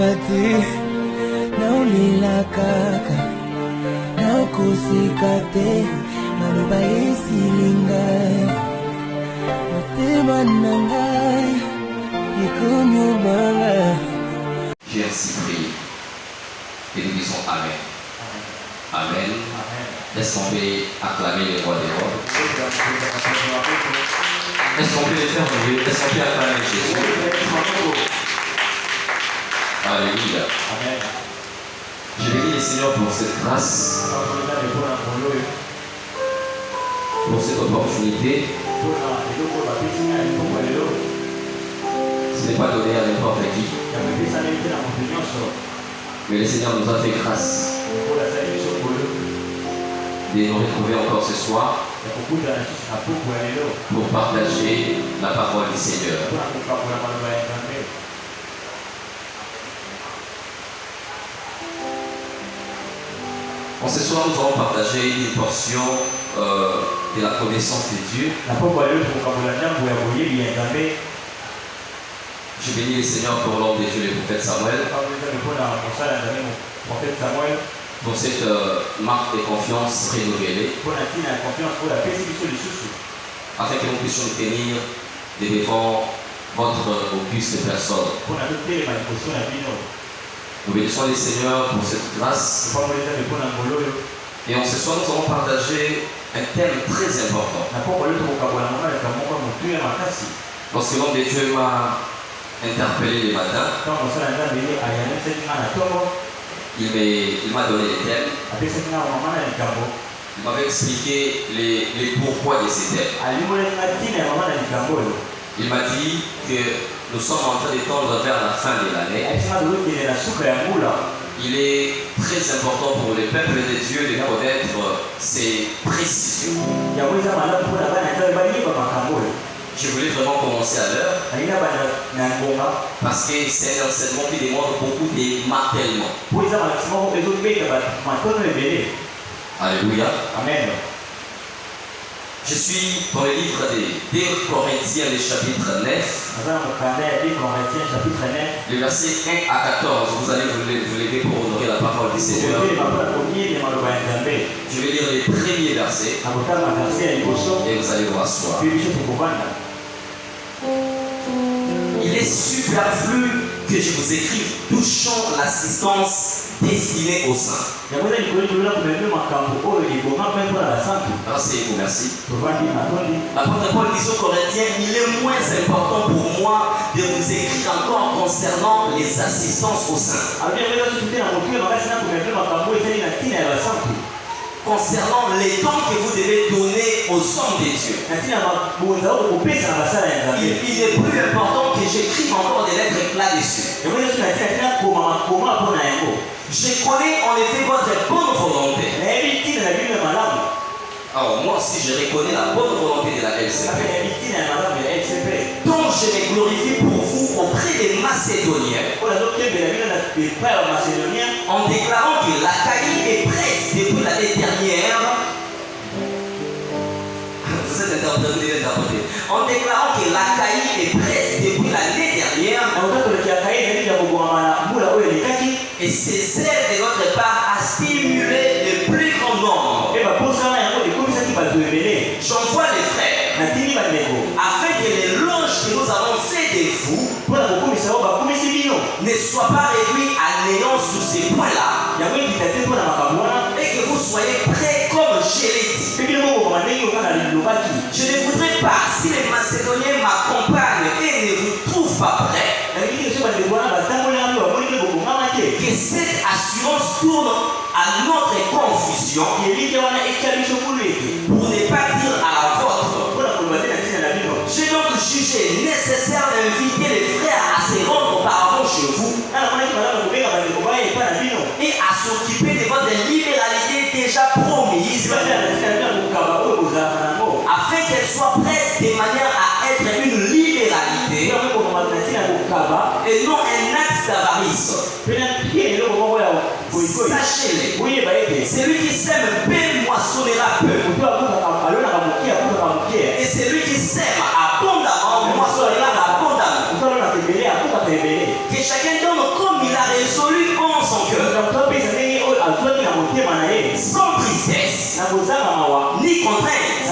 pati naulila kaka nakusika te maloba esilingai motema na ngai ekonyobanga. J'ai ainsi prié et nous disons Amen. Amen. Est-ce qu'on peut acclamer les rois des rois? Est-ce qu'on peut les faire bouger? Est-ce qu'on peut acclamer Jésus? Alléluia. Amen. Je bénis le Seigneur pour cette grâce, pour cette opportunité. Ce n'est pas donné à n'importe qui, mais le Seigneur nous a fait grâce de nous retrouver encore ce soir pour partager la parole du Seigneur. En ce soir, nous allons partager une portion de la connaissance de Dieu. Je bénis le Seigneur pour l'homme de Dieu, le prophète Samuel, pour cette marque de confiance renouvelée, afin que nous puissions nous tenir devant votre auguste personne. Nous bénissons le Seigneur pour cette grâce. Et en ce soir, nous allons partager un thème très important. Lorsque l'homme de Dieu m'a interpellé le matin, il m'a donné les thèmes. Il m'avait expliqué les pourquoi de ces thèmes. Il m'a dit que nous sommes en train de tendre vers la fin de l'année. Il est très important pour le peuple de Dieu de connaître ses précisions. Je voulais vraiment commencer à l'heure parce que c'est un enseignement qui demande beaucoup de martèlement. Alléluia. Amen. Je suis dans le livre des 2 Corinthiens, le chapitre 9. Le verset 1 à 14. Vous allez vous lever pour honorer la parole du Seigneur. Je vais lire les premiers versets et vous allez vous asseoir. Il est superflu que je vous écrive touchant l'assistance destinée aux saints. Asseyez-vous, merci. L'apôtre Paul dit aux Corinthiens, il est moins important pour moi de vous écrire encore concernant les assistances aux saints. Concernant les dons que vous devez donner aux hommes de Dieu. Il est plus important que j'écrive encore des lettres là-dessus. Je connais en effet votre bonne volonté. Alors moi aussi je reconnais la bonne volonté de la LCP, dont je me glorifie pour vous auprès des Macédoniens, en déclarant que l'Achaïe est prête depuis l'année dernière. Vous êtes interprété. En déclarant que l'Achaïe est prête depuis l'année dernière, et ces aides de notre part à stimuler le plus grand nombre. J'envoie les frères afin que l'éloge que nous avons fait de vous ne soit pas réduit à néant sur ces points-là, et que vous soyez prêts comme je l'ai dit. Je ne voudrais pas, si les Macédoniens m'accompagnent et ne vous trouvent pas prêts, que cette assurance tourne à notre confusion pour ne pas dire à la vôtre. J'ai donc jugé nécessaire d'inviter les frères à se rendre auparavant chez vous et à s'occuper de votre libéralité déjà promise, afin qu'elle soit prête de manière à être une libéralité et non un acte d'avarice. Sachez-le, celui qui sème peu moissonnera peu, et celui qui sème abondamment moissonnera abondamment. Que chacun donne comme il a cœur, sans tristesse, ni contrainte,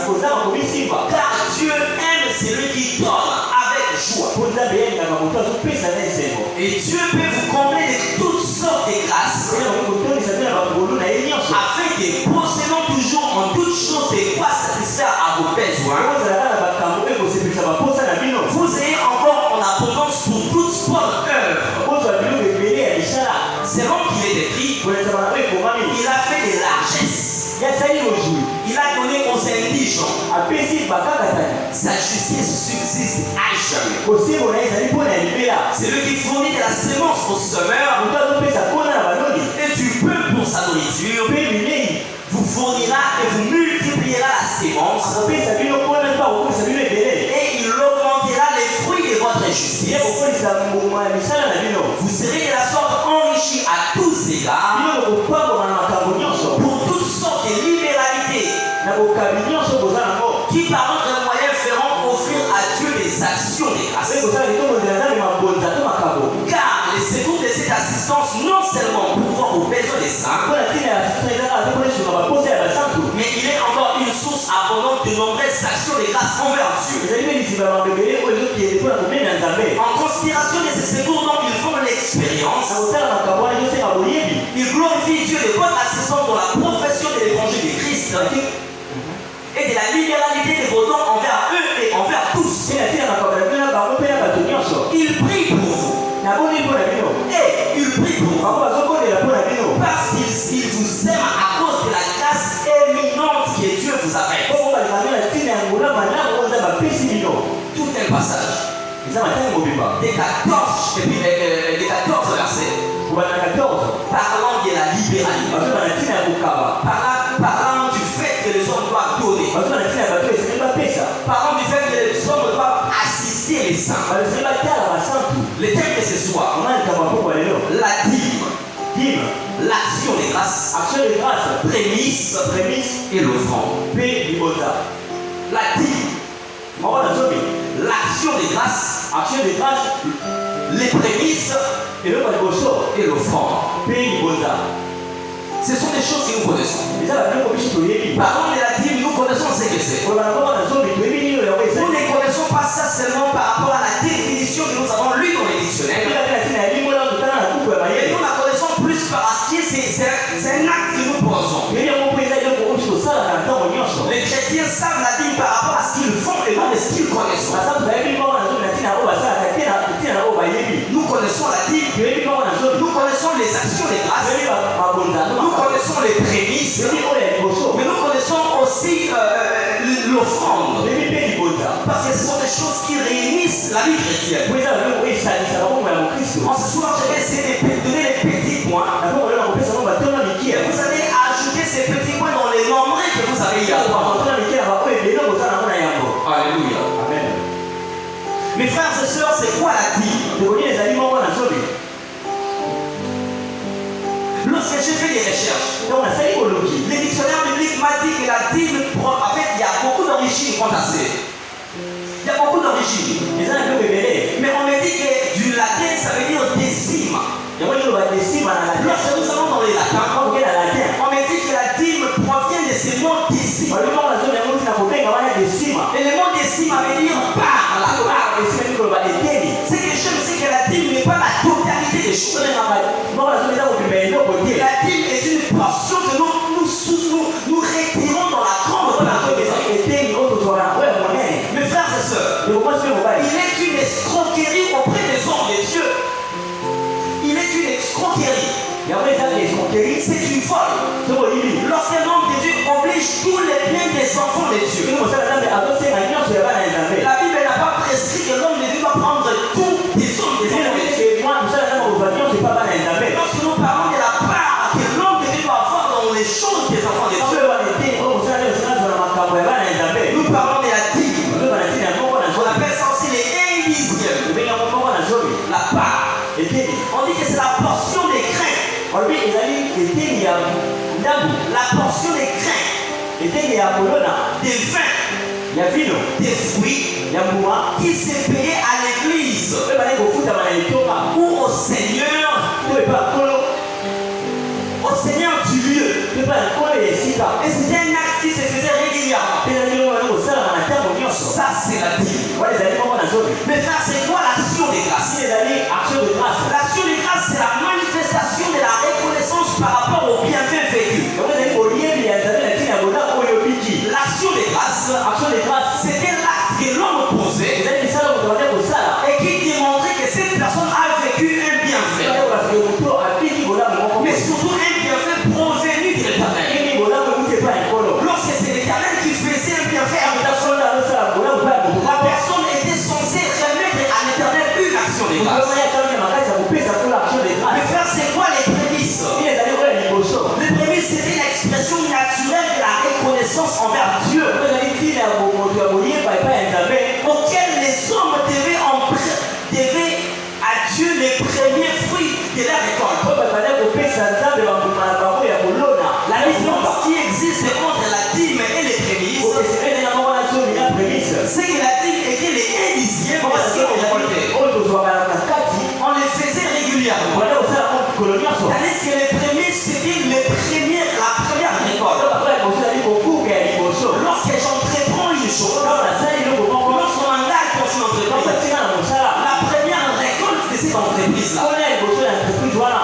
car Dieu aime celui qui donne avec joie. Et Dieu peut vous combler de toutes sortes de grâces, afin que possédant toujours en toutes choses de quoi satisfaire à vos besoins, vous ayez encore en abondance pour toute bonne œuvre. Selon qu'il est écrit, il a fait des largesses. Il a donné aux indigents. Sa justice subsiste à jamais. C'est lui qui fournit de la sémence au semeur et du pain pour sa nourriture. Vous fournira et vous multipliera la sémence. Et il augmentera les fruits de votre justice. Vous serez de la sorte enrichis à tous égards pour toutes sortes de libéralités qui par notre moyen feront offrir à Dieu des actions de grâce. Car les secours de cette assistance non seulement pourvoient aux besoins des saints, mais il est encore une source abondante de nombreuses actions de grâce envers Dieu. En considération de ces secours dont ils font l'expérience, ils glorifient Dieu de votre assistance dans la profession de l'évangile de Christ et de la libéralité de vos dons envers eux et envers tous. Ils prient pour vous. Et ils prient pour vous parce qu'ils vous aiment à cause de la grâce éminente que Dieu vous a faite. Tout un passage des 14 versets parlant de la libéralité, parlant du fait que les hommes doivent donner, parlant du fait que les hommes doivent assister les saints. Le thème de ce soir, la dîme, l'action des grâces, prémisse et l'offrande. La dîme, l'action des grâces, les prémices et l'offrande. Ce sont des choses que nous connaissons. Parlant de la dîme, nous connaissons ce que c'est. Nous ne connaissons pas ça seulement par rapport à la définition que nous avons lue dans les dictionnaires. Mais nous la connaissons plus parce que c'est un acte que nous posons. Les chrétiens savent la dîme par rapport à ce qu'ils font et non de ce qu'ils connaissent. Nous connaissons la dîme, nous connaissons les actions des grâces, nous connaissons les prémices, mais nous connaissons aussi l'offrande. Parce que ce sont des choses qui réunissent la vie chrétienne. En ce soir, je vais essayer de donner les petits points. Vous allez ajouter ces petits points dans les nombreux que vous avez eu. Alléluia. Amen. Mes frères et sœurs, c'est quoi la dîme? Lorsque j'ai fait des recherches, les dictionnaires bibliques m'ont dit que la dîme, en fait, il y a beaucoup d'origines quant à ça. Il y a beaucoup d'origines. Mais on me dit que du latin, ça veut dire décime. Lorsque nous allons dans les latins, on me dit que la dîme provient de ce mot décime. Et le mot décime veut dire par. Ce que j'aime, c'est que la dîme n'est pas la totalité des choses. La dîme est une portion que nous retirons dans la grande partie. Mes frères et sœurs, il est une escroquerie auprès des hommes de Dieu. Il est une escroquerie. C'est une folle. Lorsqu'un homme de Dieu oblige tous les biens des enfants de Dieu, la Bible n'a pas prescrit que l'homme de Dieu doit prendre tout des hommes de Dieu. Lorsque nous parlons de la part que l'homme de Dieu doit avoir dans les choses des enfants de Dieu, nous parlons de la dîme. On appelle ça aussi les indiciels. La part. On dit que c'est la portion des grains. La portion des grains, des vins, des fruits qui s'est payé à l'église ou au Seigneur seigneur du lieu. Et c'était un acte qui se faisait régulièrement. Ça, c'est la dîme. Mais ça, c'est quoi l'action des grâces? L'action des grâces, c'est la manifestation de la reconnaissance par rapport au bienfait vécu. L'action des grâces, c'était l'acte que l'homme posait et qui démontrait que cette personne a vécu un bienfait. Mais surtout un bienfait provenu de l'Éternel. Lorsque c'est l'Éternel qui faisait un bienfait à une personne, la personne était censée remettre à l'Éternel une action des grâces. Mais frère, c'est quoi les prémices? Les prémices, c'était l'expression naturelle de la reconnaissance envers Dieu, auquel les hommes devaient à Dieu les premiers fruits de la récolte. La différence qui existe entre la dîme et les prémices, c'est que la dîme était les 1/10 de ce qu'on récoltait. On les faisait régulièrement. Tandis que les prémices, c'était la première récolte. Lorsque j'entreprends une chose, lorsqu'on engage dans une entreprise, la première récolte de cette entreprise-là,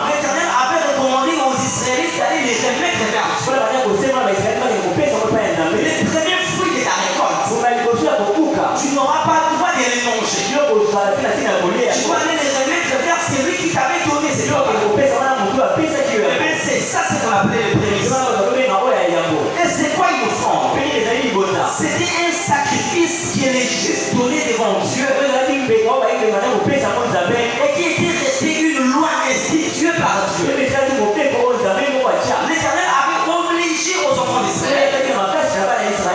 l'Éternel avait recommandé aux Israélites d'aller les remettre vers Dieu. Les premiers fruits de ta récolte, tu n'auras pas le droit de les manger. Tu dois aller les remettre vers celui qui t'avait donné ces choses. C'est ça, c'est qu'on appelait les prémices. Et c'est quoi une offrande? C'était un sacrifice qui est juste donné devant Dieu et qui était resté une loi instituée par Dieu. L'Éternel avait obligé aux enfants d'Israël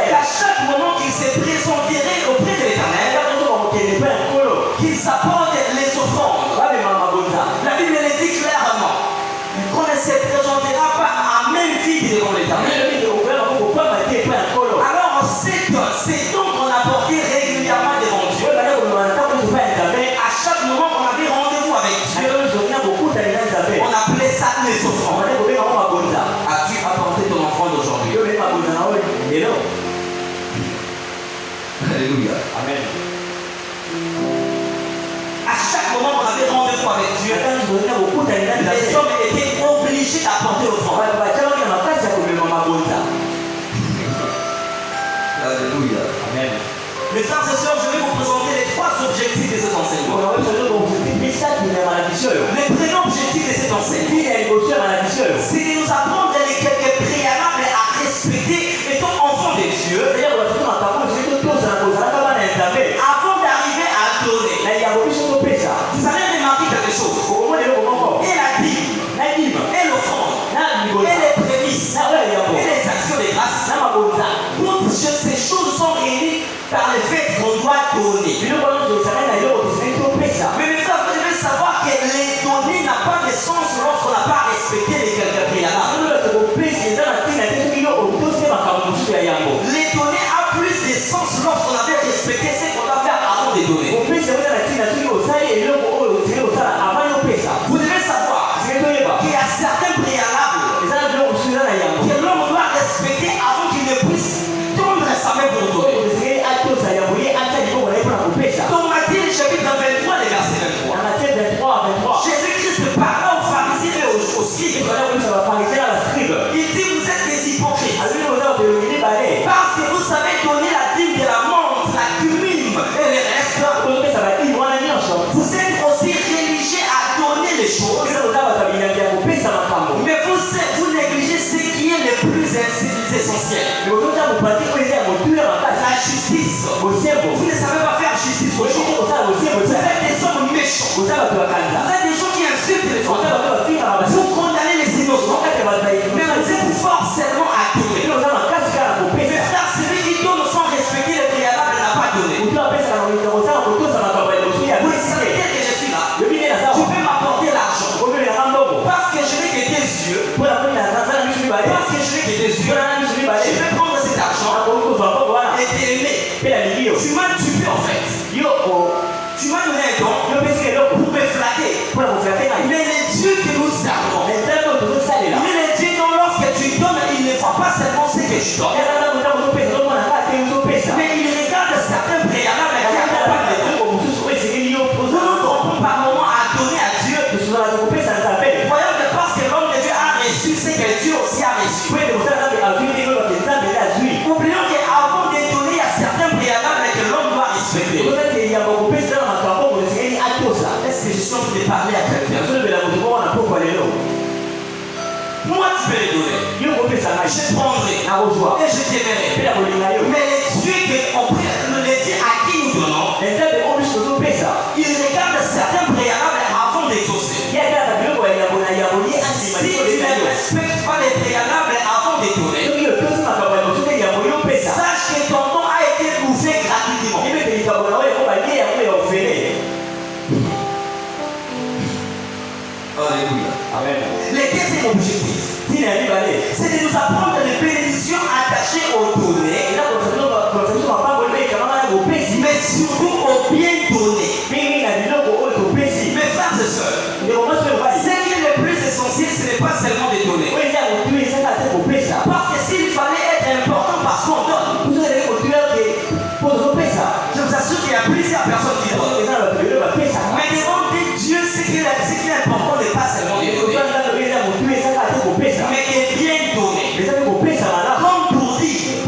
qu'à chaque moment qu'ils se présenteraient auprès de l'Éternel, qu'ils apportent les offrandes. La Bible le dit clairement qu'on ne se présentera pas à même vide devant l'Éternel. Alors c'est donc qu'on apportait régulièrement devant Dieu. À chaque moment qu'on avait rendez-vous avec Dieu, on appelait ça les offrandes. As-tu apporté ton offrande aujourd'hui? Alléluia. Amen. À chaque moment qu'on avait rendez-vous avec Dieu, les hommes étaient obligés d'apporter l'offrande. Alléluia. Amen. Mes frères et sœurs, je vais vous présenter les 3 objectifs de cet enseignement. Le premier objectif de cet enseignement, c'est de nous apprendre les quelques préalables à respecter étant enfant de Dieu avant d'arriver à donner. Vous avez remarqué quelque chose? Et la dîme, et l'offrande, et les prémices, et les actions de grâce, toutes ces choses sont réunies par le fait qu'on doit donner. Mais mes frères, vous devez savoir que les donner n'a pas de sens lorsqu'on n'a pas respecté les quelques préalables. Les donner a plus de sens lorsqu'on avait respecté ce qu'on doit faire avant de donner. Vous devez savoir qu'il y a certains préalables que l'homme doit respecter avant qu'il ne puisse tendre sa main pour donner. Dans Matthieu chapitre 23, le verset 23, Jésus-Christ parla aux pharisiens et aux scribes. Il dit: vous êtes des hypocrites, parce que vous savez donner la dîme de la menthe, la cumine et les restes. Vous êtes aussi religieux à donner les choses, mais vous négligez ce qui est le plus essentiel. La justice. Vous ne savez pas faire justice aux gens. Vous êtes des hommes méchants. Vous êtes des gens qui insultent les autres. Vous condamnez les innocents, mais vous êtes forcément à donner. Mais frère, celui qui donne sans respecter les préalables n'a pas donné. Vous savez que je suis là. Tu peux m'apporter l'argent parce que je n'ai que tes yeux. Parce que je n'ai que tes yeux. Je vais prendre cet argent et t'aimer. Tu m'as tué en fait. Tu m'as donné un don pour me flatter. Mais le Dieu que nous servons, il est le Dieu reçu ce que Dieu aussi a reçu. Oublions qu'avant de donner, il y a certains préalables que l'homme doit respecter. Est-ce que je suis en train de parler à quelqu'un? Moi, tu peux les donner. Je prendrai et je t'aimerai. Mais les dieux à qui nous donnons, il regarde certains préalables avant d'exaucer. Si tu ne respectes pas les préalables avant de donner, sache que ton don a été bouffé gratuitement. Alléluia. Amen. Le deuxième objectif, c'est de nous apprendre les bénédictions attachées aux données, mais surtout au bien donné. Mes frères et sœurs, ce qui est le plus essentiel, ce n'est pas seulement de donner. Parce que s'il fallait être important parce qu'on donne, je vous assure qu'il y a plusieurs personnes qui donnent. Mais devant Dieu, ce qui est important n'est pas seulement de donner, mais de bien donner. Comme pour dire, on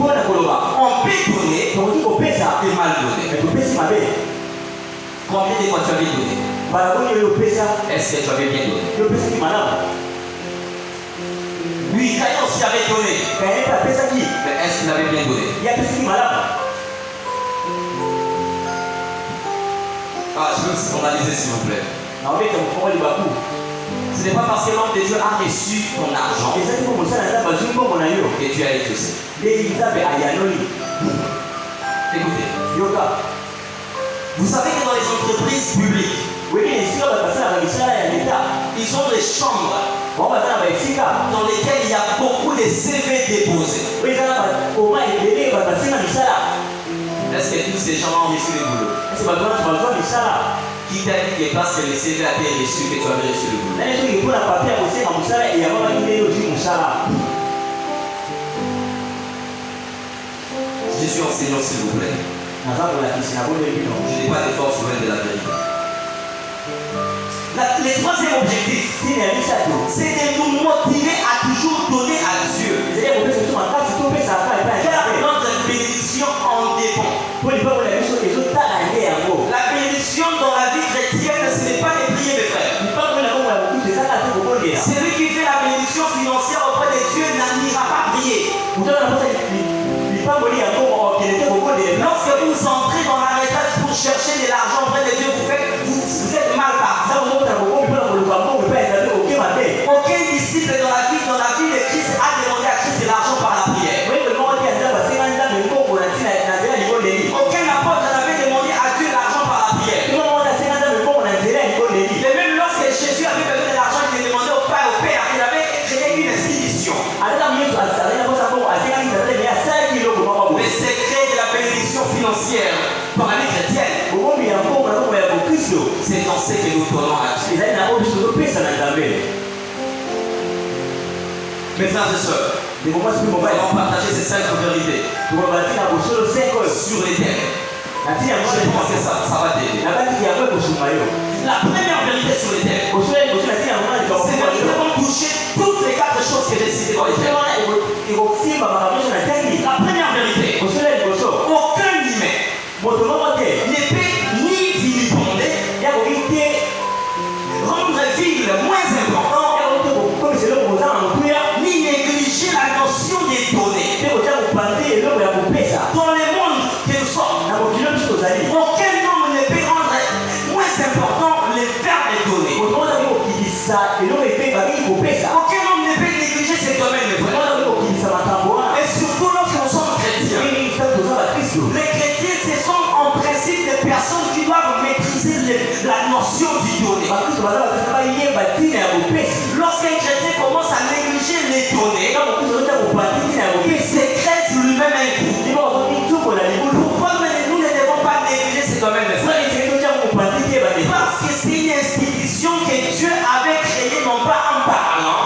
peut donner et mal donner. Combien de fois tu avais donné? Est-ce que tu avais bien donné? Oui, Caïn aussi avait donné. Mais est-ce qu'il avait bien donné? Ah, je veux me formaliser s'il vous plaît. Ce n'est pas parce que l'homme de Dieu a reçu ton argent que tu as exaucé. Écoutez, vous savez que dans les entreprises publiques, ils ont des chambres dans lesquelles il y a beaucoup de CV déposés. Est-ce que tous ces gens ont reçu le boulot? Qui t'a dit que parce que le CV a été reçu, que tu avais reçu le boulot? Je suis enseignant s'il vous plaît. Je n'ai pas de force loin de la vérité. Le troisième objectif, c'est de nous motiver à toujours donner à Dieu. Car notre bénédiction en dépend. La bénédiction dans la vie chrétienne, ce n'est pas de prier, mes frères. Celui qui fait la bénédiction financière auprès de Dieu n'ira pas prier. Lorsque vous entrez dans la retraite pour chercher de l'argent auprès de Dieu, vous êtes mal parti. Aucun disciple dans la vie de Christ a demandé à Christ de l'argent par la prière. Aucun apôtre n'avait demandé à Dieu l'argent par la prière. Et même lorsque Jésus avait besoin de l'argent, il demandait au Père, il avait créé une institution. Le secret de la bénédiction financière dans la vie chrétienne, c'est dans ce que nous donnons à Dieu. Mes frères et sœurs, nous allons partager ces 5 vérités sur les thèmes. Je pense que ça va t'aider. La première vérité sur les thèmes, c'est que nous devons toucher toutes les 4 choses que j'ai citées dans les thèmes. La première vérité, aucun humain ne peut ni vilipender, rendre vil moins important, ni négliger la notion des données. Dans le monde que nous sommes, aucun homme ne peut rendre moins important le verbe de donner. Aucun homme ne peut négliger ces domaines. Et surtout lorsque nous sommes chrétiens. Les chrétiens, ce sont en principe des personnes qui doivent maîtriser la notion du donner. Lorsqu'un chrétien commence à négliger les données, il sécrète lui-même un coup. Pourquoi nous ne devons pas négliger ces domaines? Parce que c'est une institution que Dieu avait créée, non pas en parlant.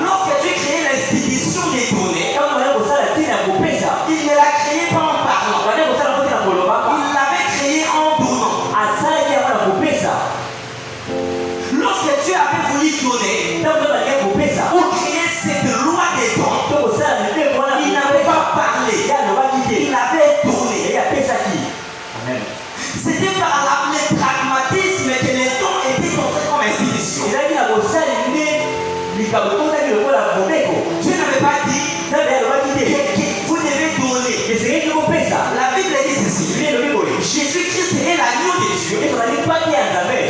Lorsque Dieu crée l'institution des données, il ne l'a créée pas en parlant. Il l'avait créée en donnant. donner ou créer cette loi des dons, il n'avait pas parlé, il avait donné. Amen. C'était par le pragmatisme que les dons étaient entrés comme institution. Dieu n'avait pas dit que vous devez donner. La Bible dit ceci. Jésus-Christ est l'agneau de Dieu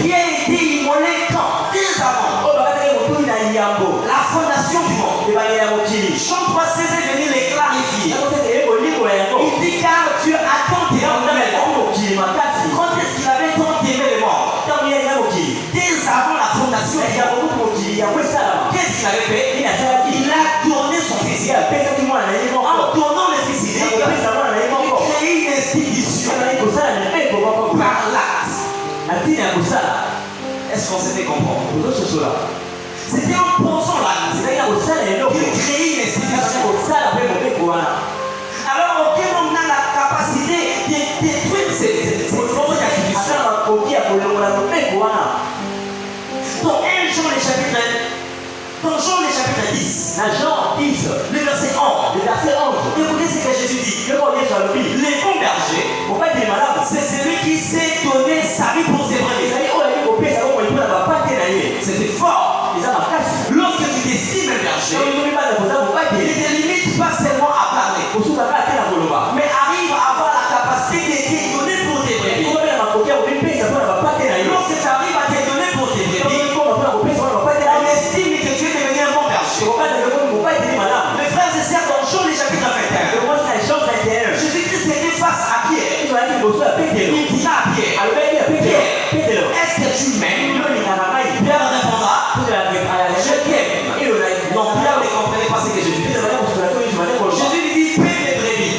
qui a été immolé quand? Dès avant la fondation du monde. Jean 3,16 est venu les clarifier. Il dit car Dieu a tant aimé le monde. Quand est-ce qu'il avait tant aimé le monde? Dès avant la fondation du monde. Qu'est-ce qu'il avait fait? Il a donné son fils. En donnant le fils, il a créé une institution par l'acte. Est-ce qu'on s'est fait comprendre? C'était en posant l'acte qu'il créait une institution. Alors aucun homme n'a la capacité de détruire cette institution. Dans Jean le chapitre 10, le verset 11, écoutez ce que Jésus dit. Le bon berger, c'est celui qui sait donner sa vie pour ses brebis. C'était fort. Lorsque tu estimes un berger, il ne te limite pas seulement à parler, mais arrive à avoir la capacité de te donner pour tes brebis. Lorsque tu arrives à te donner pour tes brebis, on estime que tu es devenu un bon berger. Mes frères et sœurs, dans Jean le chapitre 21, Jésus-Christ était face à Pierre. Il dit à Pierre, est-ce que tu m'aimes? Pierre répondra, je t'aime. Non, Pierre ne comprenait pas ce que Jésus dit. Jésus lui dit, paie mes brebis.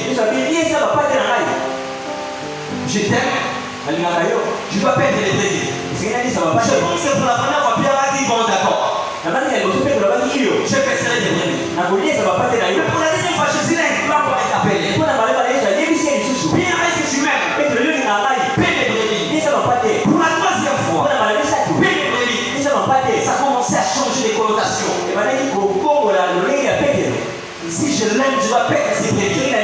Je t'aime. Je dois perdre les brebis. Je pense que pour la première fois, Pierre a dit, bon d'accord, je paierai des brebis. Mais pour la deuxième fois, Jésus l'a encore appelé. Pierre, est-ce que tu m'aimes? Paie mes brebis. Pour la troisième fois, paie mes brebis. Ça commençait à changer les connotations. Si je l'aime, je dois perdre ses brebis. À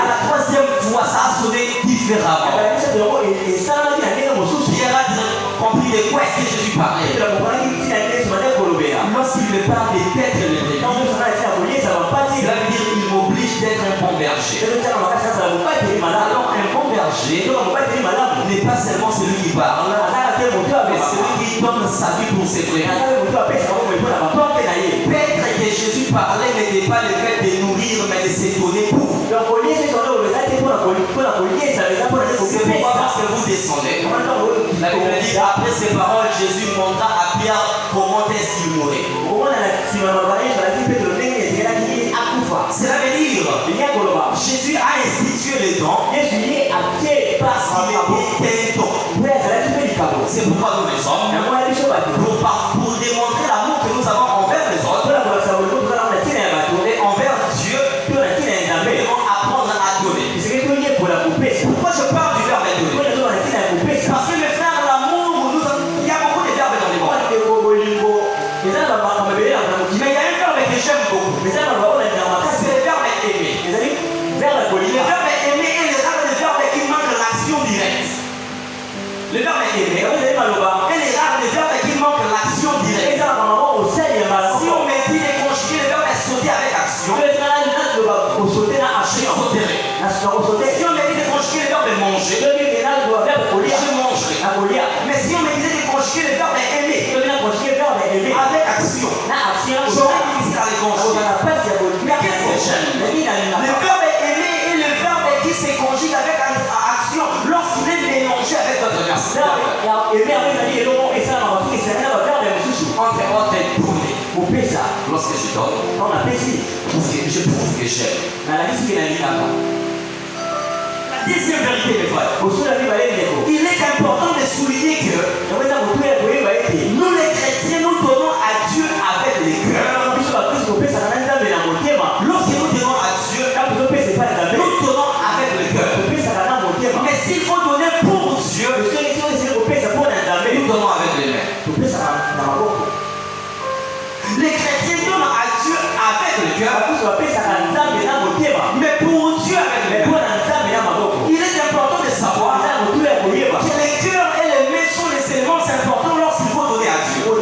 la troisième fois, ça a sonné différemment. Pierre a compris de quoi est-ce que Jésus parlait. Lorsqu'il me parle de perdre les brebis, cela veut dire qu'il m'oblige d'être un bon berger. Alors un bon berger n'est pas seulement celui qui parle, mais celui qui donne sa vie pour ses brebis. Perdre que Jésus parlait n'était pas le fait de nourrir, mais de se donner pour. C'est pourquoi parce que vous descendez. La Bible dit après ces paroles, Jésus montra à Pierre comment est-ce qu'il mourrait. Cela veut dire Jésus a institué les dons parce qu'il était un don. C'est pourquoi nous les sommes pour démontrer l'amour que nous avons envers les autres et envers Dieu. Nous devons apprendre à donner. Pourquoi je parle du verbe donner? Parce que mes frères, l'amour, il y a beaucoup de verbes dans les mots. Mais il y a un verbe que j'aime beaucoup. C'est le verbe aimer. Le verbe aimer est le verbe qui manque l'action directe. Le verbe aimer est le verbe qui manque l'action directe. Si on me dit de conjuguer le verbe sauter avec action, je sauterai. Si on me dit de conjuguer le verbe manger, je mangerai. Mais si on me disait de conjuguer le verbe aimer avec action, j'aurais difficile à les conjuguer. Mais qu'est-ce que j'aime? Le verbe aimer est le verbe qui se conjugue avec action lorsqu'il est mélangé avec d'autres verbes. Entre autres, tourner. Lorsque je donne, je prouve que j'aime. La deuxième vérité, mes frères, il est important de souligner que nous les chrétiens, nous donnons à Dieu avec les cœurs. Lorsque nous donnons à Dieu, nous donnons avec le cœur. Mais s'il faut donner pour Dieu, nous donnons avec les mains. cœur, mais pour Dieu avec les mains. Il est important de savoir que les cœurs et les mains sont les éléments importants lorsqu'il faut donner à Dieu. Le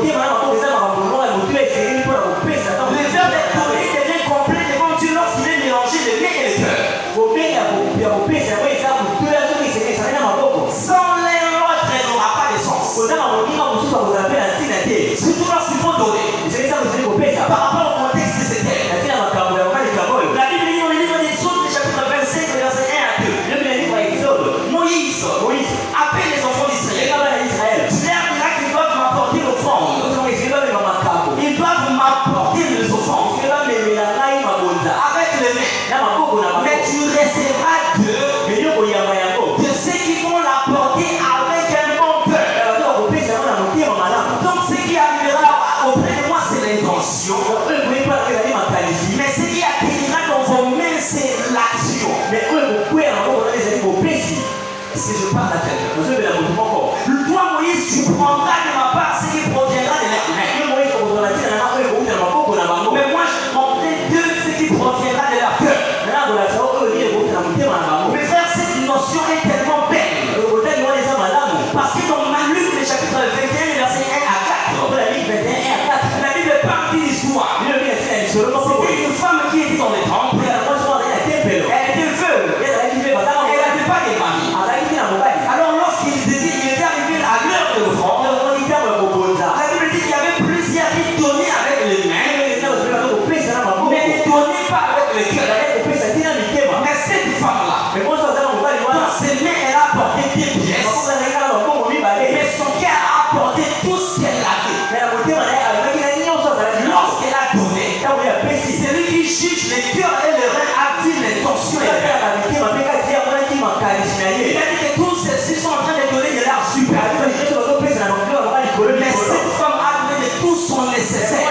verbe est donné devient complet devant Dieu lorsqu'il est mélangé les mains et les cœurs. Sans l'un l'autre n'aura pas de sens. Surtout lorsqu'il faut donner. Par rapport au contexte de ces termes. La Bible dit dans le livre d'Exode, chapitre 25, verset 1 à 2. Moïse appelle les enfants d'Israël. Tu leur diras qu'ils doivent m'apporter l'offrande. Ils doivent m'apporter les offrandes avec les mains. Mais tu recevras d'eux de ceux qui vont l'apporter avec un bon cœur. Donc ce qui arrivera auprès de moi, c'est l'intention. Mais ce qui atterrira dans vos mains, c'est l'action. Est-ce que je parle à quelqu'un? Toi, Moïse, tu prendras de ma part ce qui proviendra de la main. Mais moi, je prendrai de ce qui proviendra de leur cœur. Mais frère, cette notion est tellement belle. Parce que dans Luc, le chapitre 21, verset 1 à 4, la Bible parle d'une histoire. C'était une femme qui était dans le temple. Elle était veuve. Elle n'avait pas de mari. Alors lorsqu'il était arrivé à l'heure de l'offrande, la Bible dit qu'il y avait plusieurs qui donnaient avec les mains, mais ne donnaient pas avec le cœur. Mais cette femme-là, dans ses mains, elle a apporté des pièces, mais son cœur a apporté tout ce qu'elle avait. Lorsqu'elle a donné, c'est lui qui juge les cœurs et les reins a vu l'intention. Il a dit que tous ceux-ci sont en train de donner de leur super. Mais cette femme a donné de tout son nécessaire.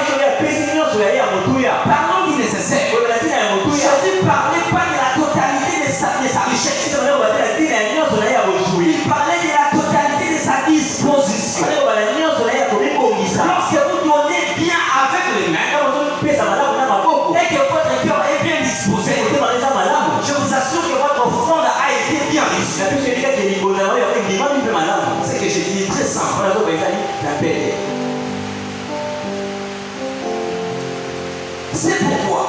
Parlons du nécessaire. Jésus parlait pas de la totalité de sa richesse. Il parlait de la totalité de sa disposition. Lorsque vous donnez bien avec les mains et que votre cœur est bien disposé, je vous assure que votre offrande a été bien reçue. Ce que je dis est très simple. C'est pourquoi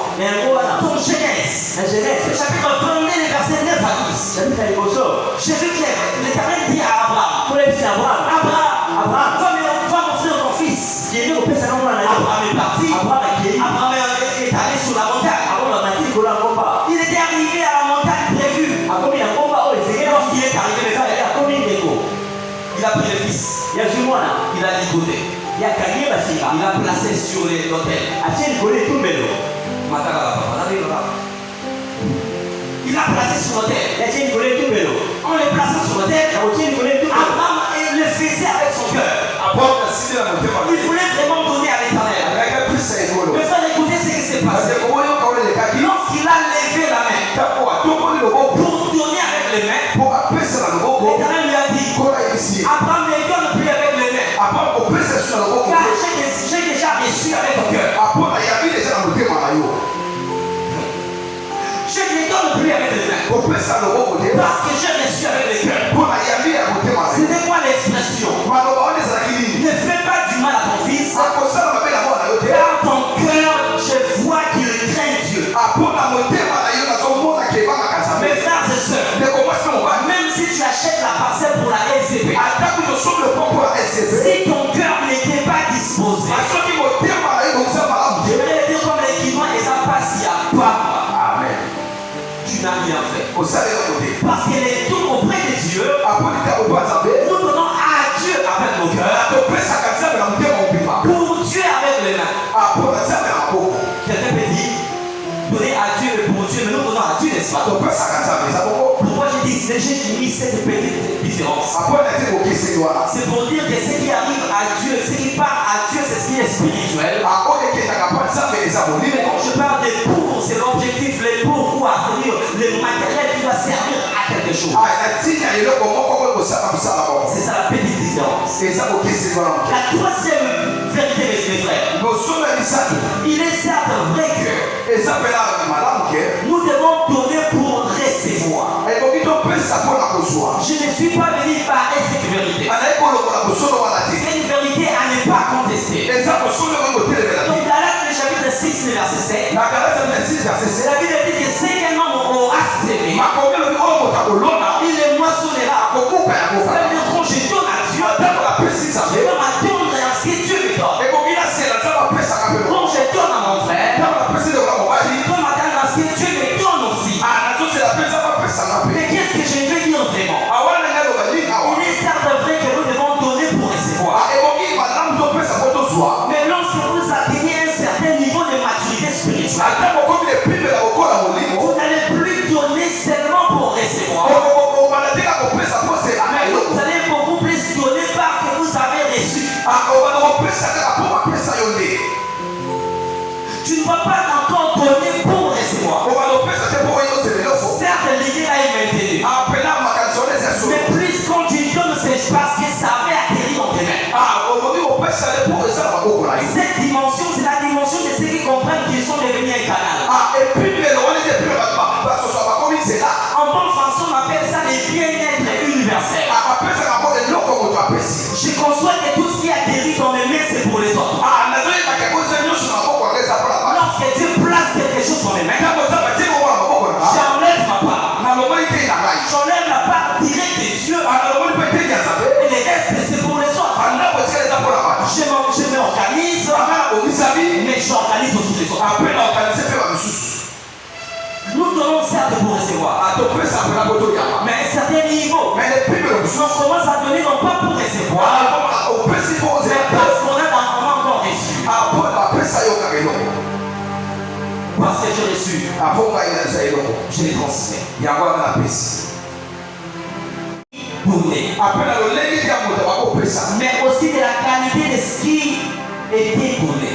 ton Genèse, chapitre 22, verset 9 à 10, Jésus clair, l'Éternel dit à Abraham, Abraham, va m'offrir ton fils. Abraham est parti. Abraham est allé sur la montagne. Il était arrivé à la montagne prévue. Lorsqu'il est arrivé, il a pris le fils. Il a ligoté. Il a placé sur l'autel. Il a placé sur l'autel. En le plaçant sur l'autel, Abraham le faisait avec son cœur. Il voulait vraiment donner à l'Éternel. Mais ça, écoutez ce qui s'est passé. Lorsqu'il a levé la main pour donner avec les mains, l'Éternel lui a dit, Abraham ne donne plus avec les mains, car j'ai déjà reçu avec ton cœur. Je ne donne plus avec les mains, parce que j'ai reçu avec le cœur. C'était quoi l'expression? Ne fais pas du mal à ton fils, car ton cœur, je vois qu'il craint Dieu. Mes frères et sœurs, même si tu achètes la parcelle pour la LCP, si ton cœur n'était pas disposé, je vais le dire comme l'équivalent et ça passe, il y a pas. Tu n'as rien fait. Parce que les dons auprès de Dieu, nous donnons à Dieu avec nos cœurs, pour Dieu avec les mains. Quelqu'un peut dire, donner à Dieu et pour Dieu, mais nous donnons à Dieu, n'est-ce pas? Pourquoi j'ai dit cette petite différence? C'est pour dire que ce qui arrive à Dieu, ce qui part à Dieu, c'est ce qui est spirituel. Mais quand je parle des pour, c'est l'objectif, les pourquoi, c'est-à-dire le matériel qui va servir à quelque chose. C'est ça la petite différence. La troisième vérité, mes frères, il est certes vrai que nous devons donner pour recevoir. Je ne suis pas venu parler cette vérité. C'est une vérité à ne pas contester. Donc Galates le chapitre 6 le verset 7. La Bible dit que c'est qu'un homme aura sémé, il le moissonnera. Ça veut dire quand je donne à Dieu, je vais m'attendre à ce que Dieu me donne. Quand je donne à mon frère, je dois m'attendre à ce que Dieu me donne aussi. Mais qu'est-ce que je veux dire vraiment? Il est certes vrai que nous devons donner pour recevoir. Mais lorsque vous atteignez un certain niveau de maturité spirituelle, vous n'allez plus donner seulement pour recevoir. Mais vous allez beaucoup plus donner parce que vous avez reçu. Tu ne vas pas encore donner pour recevoir. Certes, l'idée là est maintenue. Mais plus quand tu donnes, c'est parce que ça avait atterri dans tes mains. Cette dimension, c'est la dimension de ceux qui comprennent qu'ils sont devenus un canal. En bonne façon, on appelle ça les bien-être universels. Je conçois que tout ce qui atterrit dans mes mains, c'est pour les autres. Lorsque Dieu place quelque chose dans mes mains, j'enlève ma part. J'enlève la part directe de Dieu. Et le reste, c'est pour les autres. Je m'organise, mais j'organise aussi les autres. Nous donnons certes pour recevoir, mais à un certain niveau, on commence à donner non pas pour recevoir, mais parce qu'on a encore reçu. Parce que j'ai reçu, je l'ai transmis. Donner. Mais aussi de la qualité de ce qui était donné.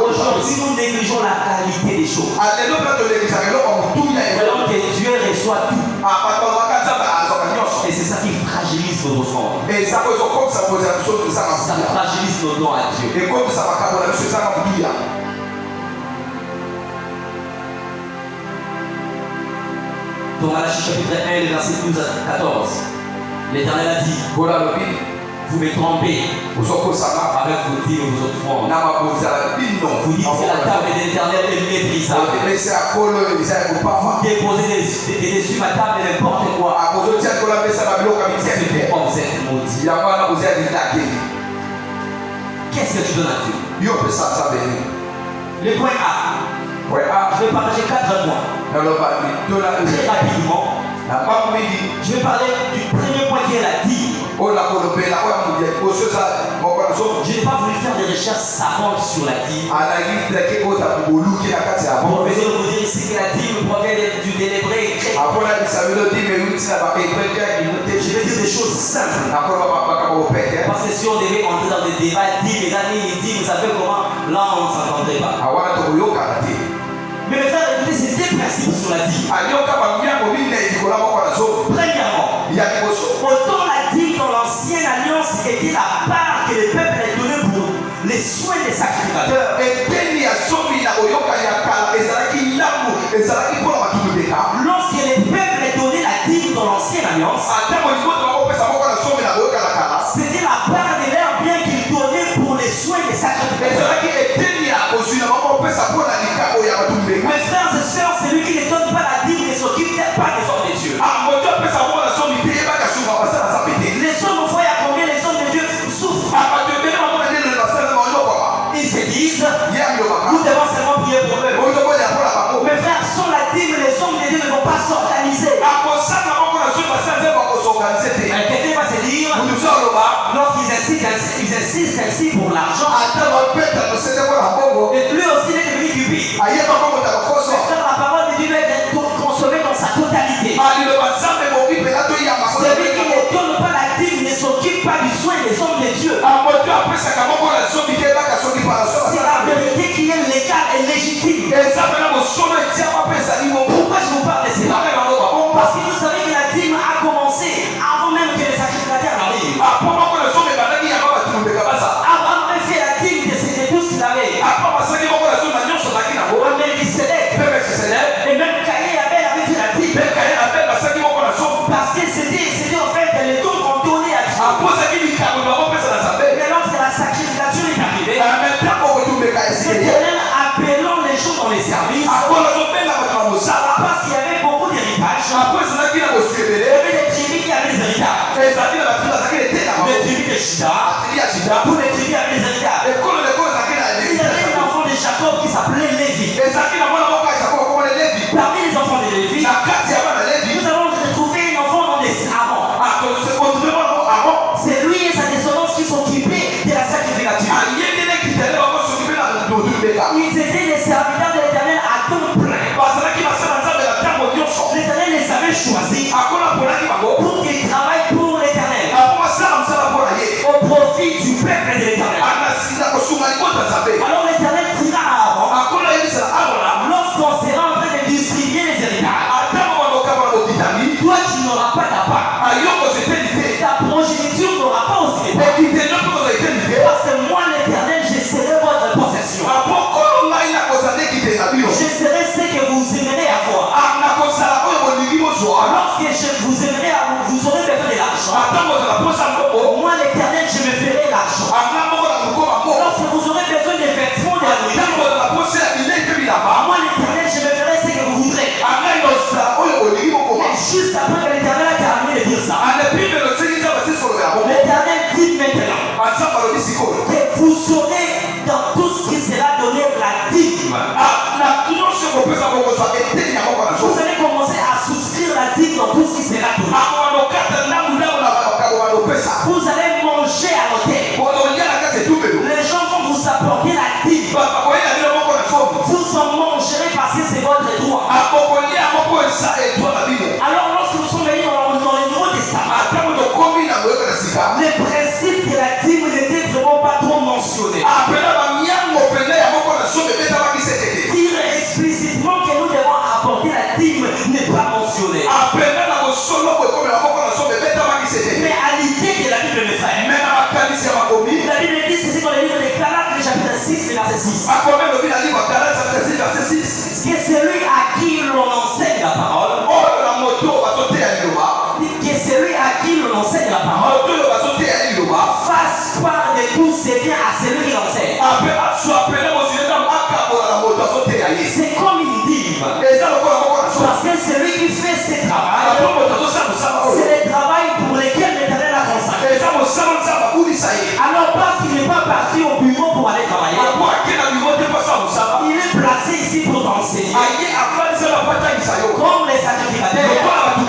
Aujourd'hui, nous négligeons la qualité des choses. Alors que Dieu reçoit tout. Et c'est ça qui fragilise nos offrandes. Ça fragilise nos dons à Dieu. Dans Malachie chapitre 1, le verset 12 à 14, l'Éternel a dit, vous me trompez avec vos dîmes et vos offrandes. Vous dites que la table de l'Éternel est méprisable. Vous déposez dessus ma table et n'importe quoi. C'est pourquoi vous êtes maudits. Qu'est-ce que tu donnes à Dieu? Le point A. Je vais partager 4 points. Très rapidement. Je vais parler du premier point qui est la dîme. Je n'ai pas voulu faire des recherches savantes sur la dîme. Mon professeur vous dire ici que la dîme provient du hébreu grec. Je vais dire des choses simples. Parce que si on devait entrer dans des débats, dîme, les amis, dîme, ça fait comment? Là, on ne s'entendrait pas. Mais mes frères, écoutez, c'est deux principes sur la dîme. Premièrement, autant la dîme dans l'ancienne alliance était la part que le peuple a donnée pour les soins des sacrificateurs. Lorsque le peuple a donné la dîme dans l'ancienne alliance, c'était la part de leur bien qu'ils donnaient pour les soins des sacrificateurs. Mes frères et sœurs, celui qui ne donne pas la dîme ne s'occupe pas des hommes de Dieu. Les hommes, vous voyez combien les hommes de Dieu souffrent. Ils se disent, nous devons seulement prier pour eux. Mes frères, sans la dîme, les hommes de Dieu ne vont pas s'organiser. Quelqu'un va se dire, lorsqu'ils insistent ainsi pour l'argent, et lui aussi il est devenu cupide. La parole de Dieu doit être consommée dans sa totalité. Celui qui ne donne pas la dîme ne s'occupe pas du soin des hommes de Dieu. C'est la vérité qui est légale et légitime. Pourquoi je vous parle de cela? Parce que vous savez que la dîme a commencé avant même que les sacrificateurs n'arrivent. Avant même fait la dîme de tout ce qu'il avait. Judas, pour les tribus avec les héritages. Il y avait un enfant de Jacob qui s'appelait Lévi. Parmi les enfants de Lévi, nous avons retrouvé un enfant dans des Aaron. C'est lui et sa descendance qui s'occupaient de la sacrificature. Ils étaient des serviteurs de l'Éternel à temps plein. L'Éternel les avait choisis pour qu'ils travaillent pour l'Éternel, au profit du peuple de l'Éternel. Alors l'Éternel dira à Aaron, lorsqu'on sera en train de distribuer les héritages, toi tu n'auras pas ta part, ta progéniture n'aura pas aussi les parts. Parce que moi l'Éternel, je serai votre possession. Je serai ce que vous aimerez avoir. Lorsque je vous aimerai avoir, vous aurez besoin de l'argent. Moi l'Éternel, je me ferai l'argent. Lorsque vous aurez besoin de vêtements, de moi l'Éternel, je me ferai ce que vous voudrez. Mais juste après que l'Éternel a terminé de dire ça, l'Éternel dit maintenant que vous saurez dans tout ce qui sera donné la dîme. Vous allez commencer à souscrire la dîme dans tout ce qui sera donné. Vous allez manger à l'hôtel. Les gens vont vous apporter la dîme. Vous en mangerez parce que c'est votre droit. Alors lorsque nous sommes venus dans le Nouveau Testament, les principes de la dîme n'étaient vraiment pas trop mentionnés. Dire explicitement que nous devons apporter la dîme n'est pas mentionné. Mais à l'idée de la Bible, mes frères, la Bible dit ceci dans le livre de Galates, chapitre 6, verset 6. Que celui à qui l'on enseigne la parole, que celui à qui l'on enseigne la parole, fasse part de tous ses biens à celui qui l'enseigne. C'est comme une dîme. Parce que celui qui fait ce travail, c'est le travail pour lequel l'Éternel a consacré. Alors parce qu'il n'est pas parti au bureau pour aller travailler, il est placé ici pour t'enseigner. Comme les sacrificateurs, tu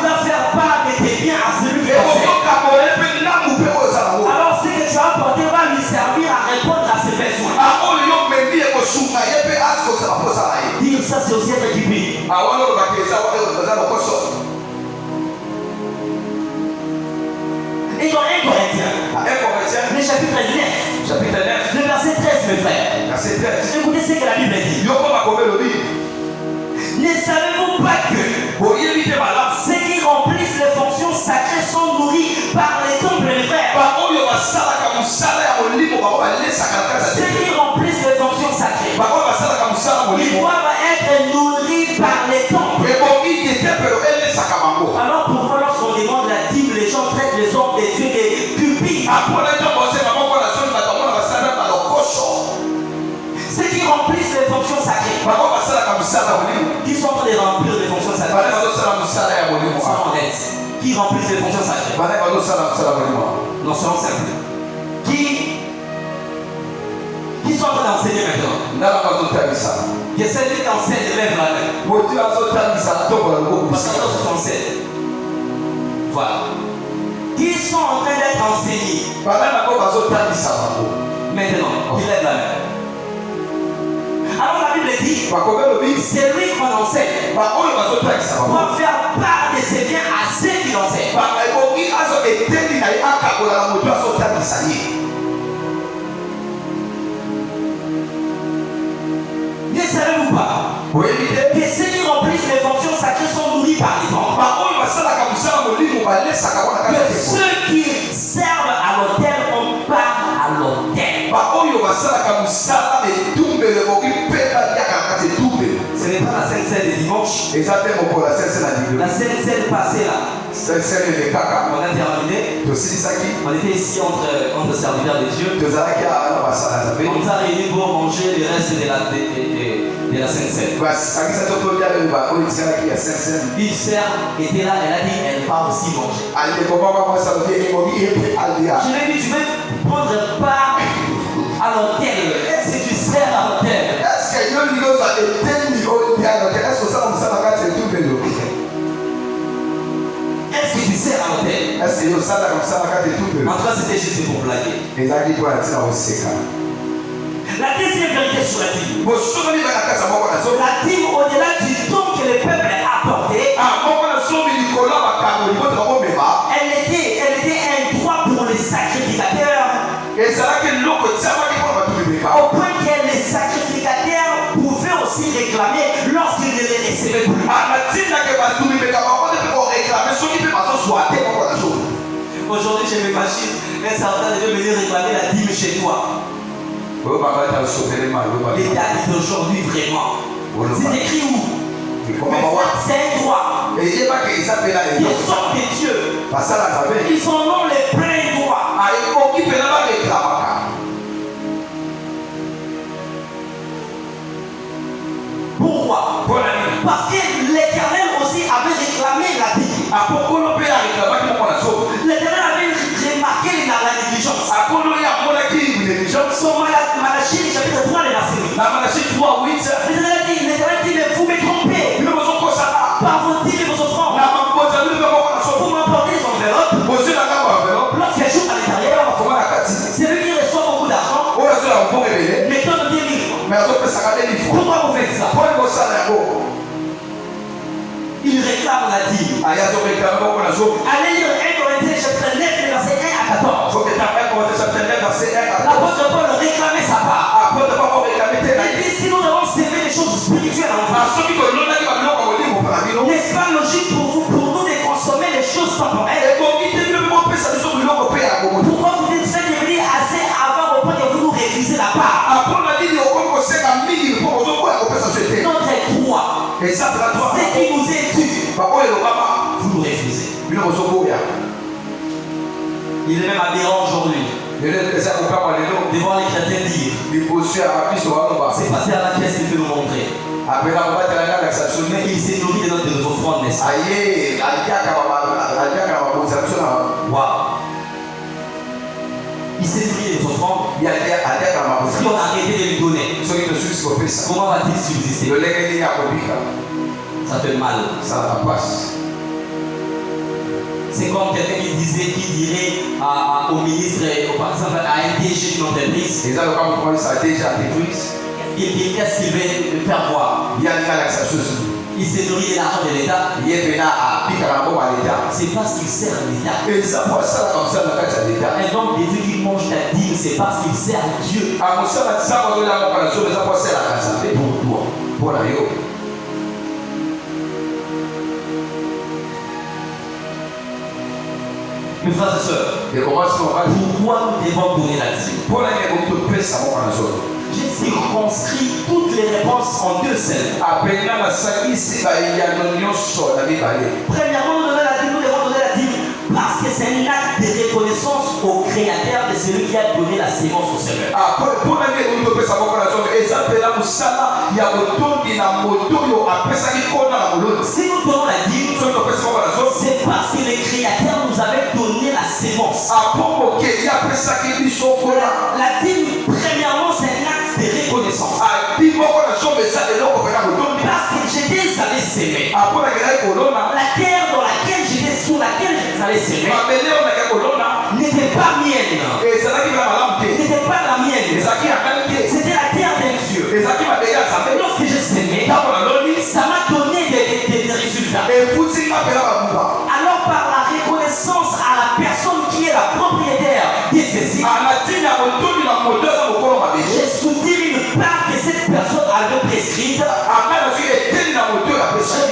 dois faire part de tes biens à celui qui t'enseigne. Alors ce que tu as apporté va lui servir à répondre à ses besoins. Dire ça, c'est aussi être équipé. Et dans 1 Corinthiens, le chapitre 9, le verset 13, mes frères. Écoutez ce que la Bible dit. Ne savez-vous pas que ceux qui remplissent les fonctions sacrées sont nourris par les temples, mes frères? Ceux qui remplissent les fonctions sacrées, ils doivent être nourris par les temples. Alors pourquoi lorsqu'on demande la dîme, les gens traitent les hommes des dieux des pupilles? Ceux qui remplissent les fonctions sacrées, qui sont en train de remplir les fonctions sacrées, qui remplissent les fonctions sacrées, non seulement simples, qui sont en train d'enseigner maintenant. Que celui qui enseigne lève la main. Parce que d'autres enseignent. Voilà. Qui sont en train d'être enseignés. Maintenant, qui lève la main. Alors la Bible dit, c'est lui qu'on enseigne pour faire part de ses biens à ceux qui l'enseignent. Ne savez-vous pas que ceux qui remplissent les fonctions sacrées sont nourris par les temples? Que ceux qui servent à l'autel, on part à l'autel. Ce n'est pas la Sainte Seine de dimanche. La Sainte Seine passée là. On a terminé. On était ici entre serviteurs de Dieu. On nous a réunis pour manger le reste de de la Sainte-Seine. Une sœur était là, elle a dit elle va aussi manger. Je lui ai dit tu veux prendre part à l'hôtel. Est-ce que tu sers à l'hôtel? Est-ce que tu sers à l'hôtel? En tout cas, c'était juste pour blaguer. La deuxième vérité sur la dîme. La dîme, au-delà du don que le peuple a apporté, elle était un droit pour les sacrificateurs. Au point que les sacrificateurs pouvaient aussi réclamer lorsqu'ils ne les recevaient plus. Aujourd'hui, je m'imagine un certain devait venir réclamer la dîme chez toi. Les dates d'aujourd'hui, vraiment. C'est écrit où? C'est un droit. Ils sont des dieux. Ils en ont les pleins droits. Pourquoi? Parce que l'Éternel aussi avait réclamé la dîme. L'Éternel avait remarqué la négligence. Son Malachie, chapitre 3, les versets 8. L'Éternel dit, mais vous me trompez. Par vos dîmes et vos offrandes. Vous m'apportez les enveloppes. Lorsqu'il joue à l'intérieur, c'est lui qui reçoit beaucoup d'argent. Mais donne 10 000 francs. Pourquoi vous faites ça? Il réclame la dîme. Allez lire 1 Corinthiens chapitre 9, verset 1 à 14. L'apôtre Paul réclamait sa part. Il dit si nous avons servi les choses spirituelles en vous, n'est-ce pas logique pour nous de consommer les choses temporelles? Pourquoi vous êtes fait devenir assez avant au point que vous nous refusez la part? Notre droit, ce qui nous est dû, vous nous refusez. Il est même aberrant aujourd'hui de voir les chrétiens dire c'est passé à la pièce qu'il fait nous montrer. Mais il s'est nourri de notre offrande, n'est-ce pas? Wow. Il s'est nourri de nos offrandes. Si on a arrêté de lui donner, comment va-t-il subsister? Ça fait mal. C'est comme quelqu'un qui dirait au ministre, par exemple à un DG d'une entreprise, qu'est-ce qu'il veut faire voir? Il s'est nourri de l'argent de l'État. C'est parce qu'il sert l'État. Un homme de Dieu qui mange la dîme, c'est parce qu'il sert Dieu. Pour toi. Mes frères et sœurs, pourquoi nous devons donner la dîme? J'ai circonscrit toutes les réponses en deux scènes. Premièrement, nous devons donner la dîme parce que c'est un acte de reconnaissance au Créateur de celui qui a donné la sémence au Seigneur. Si nous donnons la dîme, c'est parce que le Créateur nous avait donné la sémence. La dîme, premièrement, c'est un acte de reconnaissance. Parce que j'étais allé s'aimer. La terre sur laquelle j'allais s'aimer n'était pas mienne. N'était pas la mienne. C'était la terre d'un Dieu. Lorsque je s'aimais, ça m'a donné des résultats. Alors par la reconnaissance à la personne qui est la propriétaire de ceci, j'ai soutenu une part que cette personne avait prescrite. Je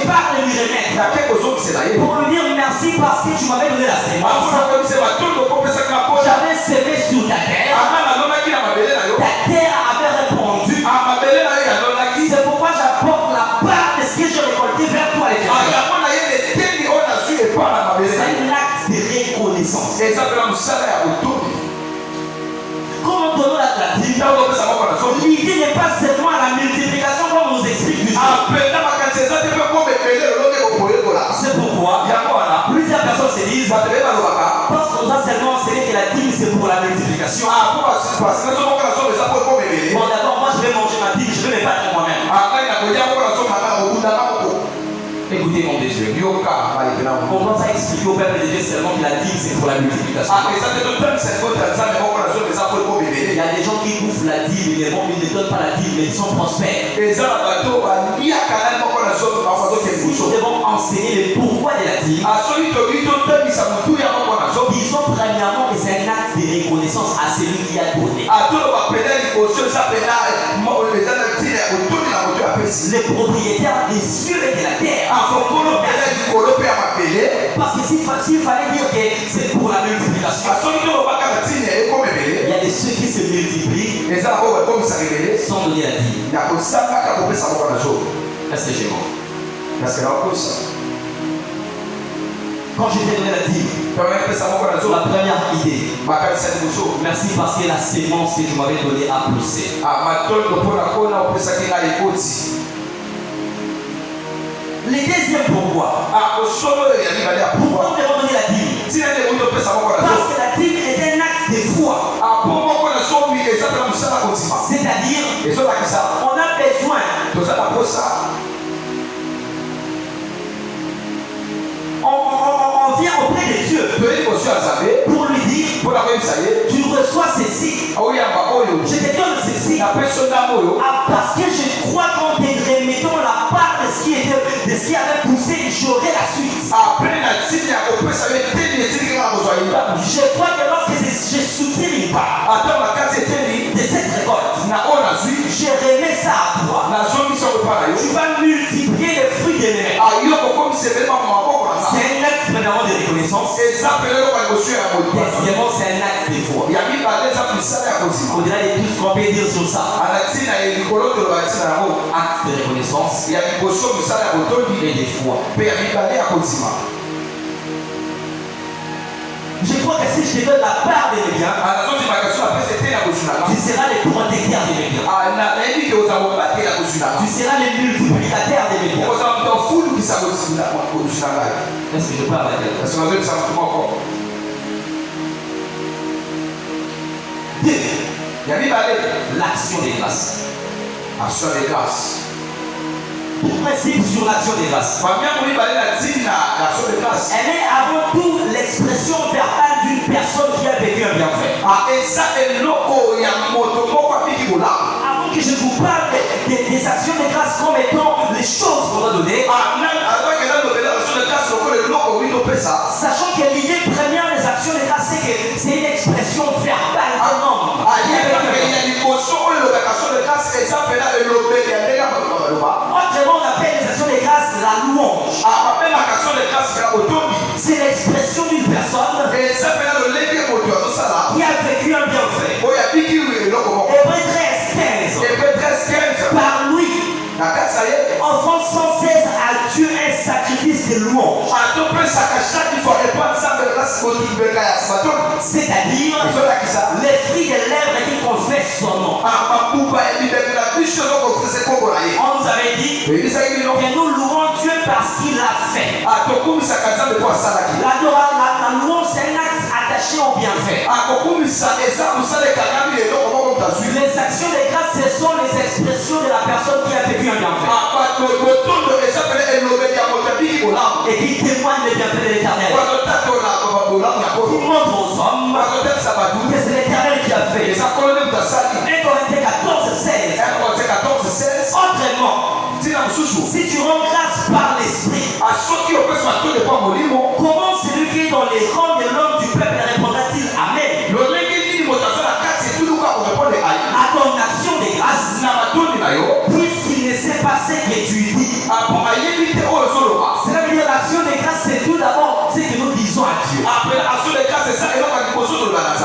parle de lui remettre pour lui dire merci parce que tu m'avais donné la sémence. J'avais semé sur ta terre. Ta terre avait répondu. C'est pourquoi j'apporte la part de ce que j'ai récolté vers toi. C'est un acte de reconnaissance. Comment donnons la dîme? L'idée n'est pas seulement la multiplication comme nous explique. C'est pourquoi plusieurs personnes se disent, parce qu'on a seulement enseigné que la dîme c'est pour la multiplication. Bon, d'abord, moi je vais manger ma dîme, je vais me battre moi-même. Écoutez mon Dieu, on commence à expliquer au peuple de Dieu seulement que la dîme c'est pour la multiplication. Il y a des gens qui bouffent la dîme, mais bon, ils ne donnent pas la dîme, mais ils sont prospères. Nous devons enseigner le pourquoi de la dîme. Disons premièrement que c'est un acte de reconnaissance à celui qui a donné. Le propriétaire des cieux et de la terre. Parce que s'il fallait dire que c'est pour la multiplication, il y a des ceux qui se multiplient sans donner la dîme. Est-ce que j'ai mort? Quand je t'ai donné la dîme, la première idée, merci parce que la sémence que tu m'avais donnée a poussé. Le deuxième pourquoi? Pourquoi on devrait donner la dîme? Parce que la dîme est un acte de foi. C'est-à-dire, on a besoin. On vient auprès de Dieu pour lui dire, tu reçois ceci, je te donne ceci, parce que je crois qu'en te remettant la part de ce qui avait poussé, j'aurai la suite. Je crois que lorsque je soutiens une part de cette récolte, je remets ça à toi. Tu vas multiplier les fruits de mes mains. C'est un acte premièrement de reconnaissance. Deuxièmement, c'est un acte de foi. Au-delà de tout ce qu'on peut dire sur ça, acte de reconnaissance et de foi. Je crois que si je te donne la part de mes biens, tu seras le protecteur de mes biens. Tu seras le multiplicateur de mes biens. Est-ce que je parle à quelqu'un? Deux, l'action des grâces. Principe sur l'action des grâces. Elle est avant tout l'expression verbale d'une personne qui a vécu un bienfait. Avant que je vous parle des actions de grâce comme étant les choses qu'on a données, sachant que l'idée première des actions de grâce, c'est que c'est une expression verbale d'un homme. Autrement, on appelle les actions de grâce la louange. C'est l'expression d'une personne qui a vécu un bienfait. Hébreux 13:15. Par lui, offrant sans cesse à Dieu un sacrifice de louange. C'est-à-dire les fruits des lèvres qui confessent son nom. On nous avait dit que nous louons Dieu parce qu'il l'a fait. La louange, c'est un acte attaché au bienfait. Les actions de grâce, ce sont les expressions de la personne qui a vécu un bienfait et qui témoigne des bienfaits de l'Éternel. Qui montre aux hommes que c'est l'Éternel qui a fait. 1 Corinthiens 14:16. Autrement, si tu rends grâce par l'esprit, comment celui qui est dans les rangs de l'homme du peuple répondra-t-il Amen à ton action de grâce, puisqu'il ne sait pas ce que tu dis? Cela veut dire l'action de grâce, c'est tout d'abord ce que nous disons à Dieu.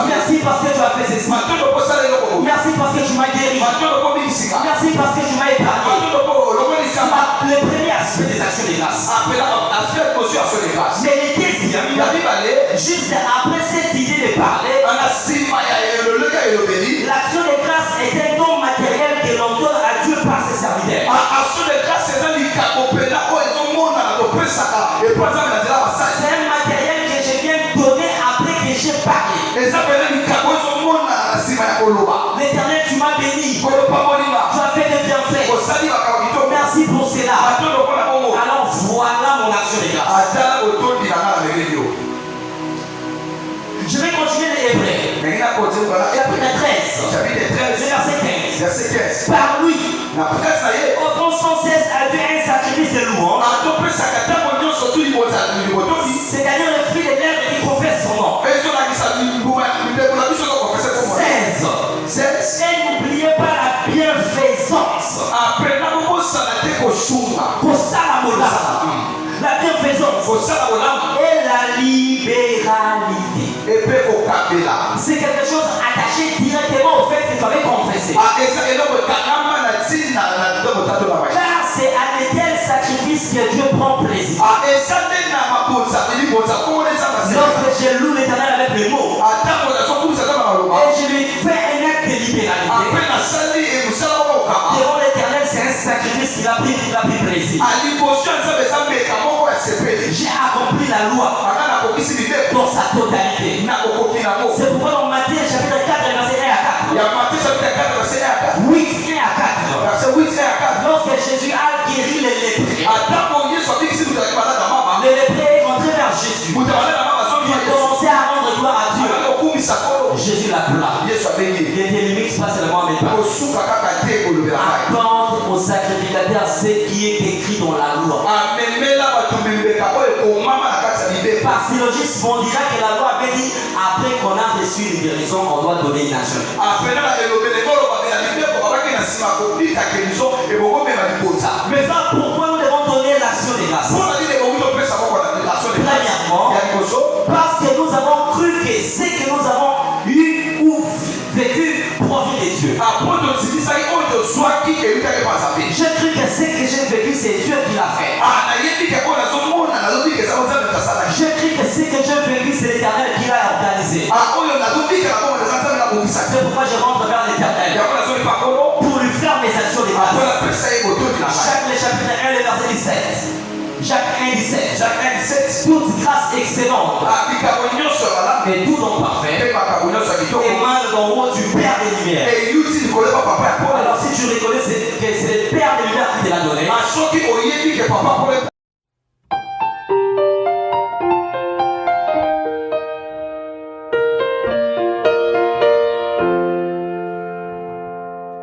Merci parce que tu as fait ceci. Merci parce que tu m'as guéri. Merci parce que tu m'as épargné. Le premier aspect des actions de grâce. Mais le deuxième, juste après cette idée de parler, l'action de grâce est un don matériel que l'on donne à Dieu par ses serviteurs. L'éternel, tu m'as béni. Tu as fait des bienfaits. Merci pour cela. Alors voilà mon action de grâce. Je vais continuer les Hébreux. Chapitre 13. Verset 15. Par lui, offrons sans cesse à Dieu un sacrifice de louange. C'est-à-dire le fruit des lèvres qui professent son nom. 16. Et n'oubliez pas la bienfaisance. La bienfaisance et la libéralité. C'est quelque chose attaché directement au fait que tu avais confessé. Car c'est à de tels sacrifices que Dieu prend plaisir. Lorsque je loue l'Éternel avec mes mots et je lui fais un acte de libéralité, devant l'Éternel, c'est un sacrifice qu'il a pris plaisir. J'ai accompli la loi dans sa totalité. C'est pourquoi dans Matthieu chapitre 4, verset 1 à 4. 8 1 à 4. Lorsque Jésus a guéri les lépreux, les lépreux est rentré vers Jésus. Il a commencé à rendre gloire à Dieu. Jésus l'appela. Il était limite pas seulement mes pas. Accorde au sacrificateur ce qui est écrit dans la loi. Par syllogisme, on dira que la loi avait dit après qu'on a reçu une guérison, on doit donner une action. Mais ça, pourquoi nous devons donner l'action de grâce? Premièrement, parce que nous avons cru que ce que nous avons eu ou vécu provient de Dieu. J'ai cru que ce que j'ai vécu, c'est Dieu qui l'a fait. J'ai cru que ce que j'ai vécu, c'est l'Éternel qui l'a organisé. C'est pourquoi je rentre vers l'Éternel pour lui faire mes actions de grâce. Jacques le chapitre 1, le verset 17. Jacques 1, 17. Toute grâce excellente et tout don parfait émane d'en haut du Père des Lumières. Alors si tu reconnais que c'est le Père des Lumières qui te l'a donné,